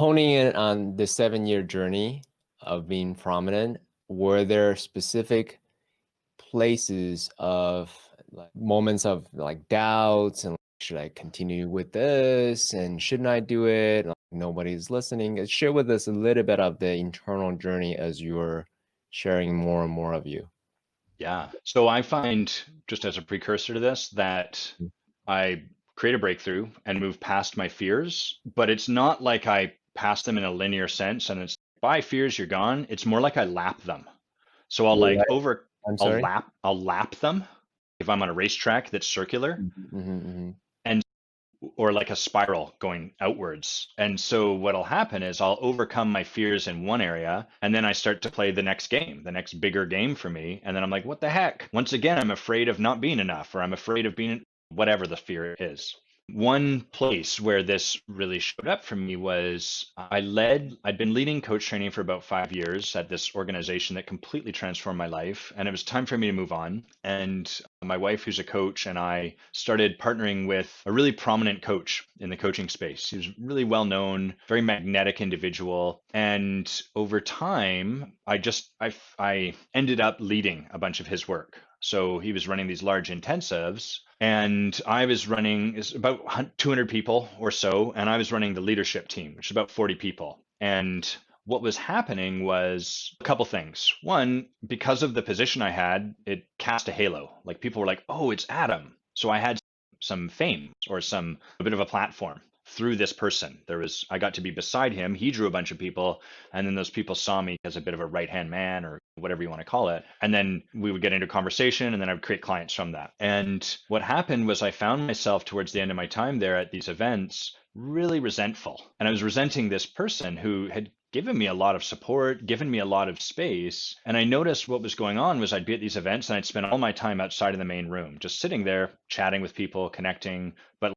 honing in on the 7-year journey of being prominent, were there specific places of like moments of like doubts and like, should I continue with this and shouldn't I do it? Like, nobody's listening. Share with us a little bit of the internal journey as you're sharing more and more of you. Yeah. So I find, just as a precursor to this, that I create a breakthrough and move past my fears, but it's not like I pass them in a linear sense and it's bye fears, you're gone. It's more like I lap them. So Right. I'm sorry. I'll lap them if I'm on a racetrack that's circular. Mhm. And or like a spiral going outwards. And so what'll happen is I'll overcome my fears in one area and then I start to play the next game, the next bigger game for me. And then I'm like, what the heck? Once again, I'm afraid of not being enough or I'm afraid of being whatever the fear is. One place where this really showed up for me was I'd been leading coach training for about 5 years at this organization that completely transformed my life. And it was time for me to move on. And my wife, who's a coach, and I started partnering with a really prominent coach in the coaching space. He was really well known, very magnetic individual. And over time, I ended up leading a bunch of his work. So he was running these large intensives, and I was running is about 200 people or so, and I was running the leadership team, which is about 40 people. And what was happening was a couple things. One, because of the position I had, it cast a halo. Like people were like, "Oh, it's Adam." So I had some fame or a bit of a platform through this person. I got to be beside him. He drew a bunch of people, and then those people saw me as a bit of a right-hand man or whatever you want to call it. And then we would get into conversation, and then I would create clients from that. And what happened was I found myself towards the end of my time there at these events really resentful. And I was resenting this person who had given me a lot of support, given me a lot of space. And I noticed what was going on was I'd be at these events and I'd spend all my time outside of the main room, just sitting there, chatting with people, connecting. But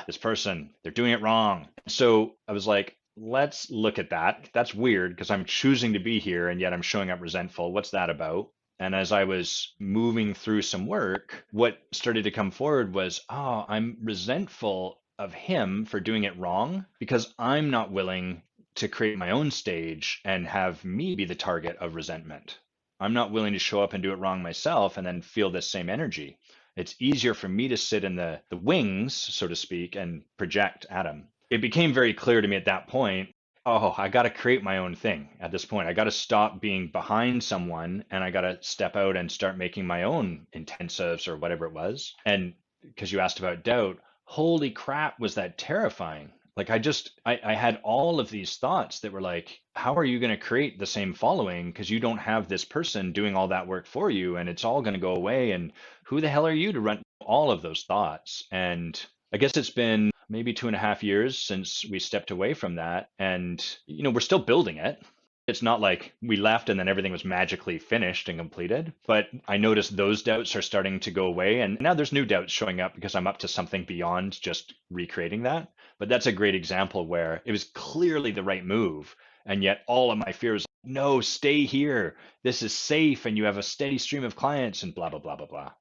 this person, they're doing it wrong. So I was like, let's look at that. That's weird because I'm choosing to be here and yet I'm showing up resentful. What's that about? And as I was moving through some work, what started to come forward was, oh, I'm resentful of him for doing it wrong because I'm not willing to create my own stage and have me be the target of resentment. I'm not willing to show up and do it wrong myself and then feel this same energy. It's easier for me to sit in the wings, so to speak, and project at him. It became very clear to me at that point, oh, I got to create my own thing at this point. I got to stop being behind someone and I got to step out and start making my own intensives or whatever it was. And because you asked about doubt, holy crap, was that terrifying. Like I had all of these thoughts that were like, how are you going to create the same following because you don't have this person doing all that work for you and it's all going to go away, and who the hell are you to run all of those thoughts? And I guess it's been maybe 2.5 years since we stepped away from that, and we're still building it. It's not like we left and then everything was magically finished and completed, but I noticed those doubts are starting to go away. And now there's new doubts showing up because I'm up to something beyond just recreating that. But that's a great example where it was clearly the right move. And yet all of my fears, no, stay here. This is safe and you have a steady stream of clients and blah, blah, blah, blah, blah.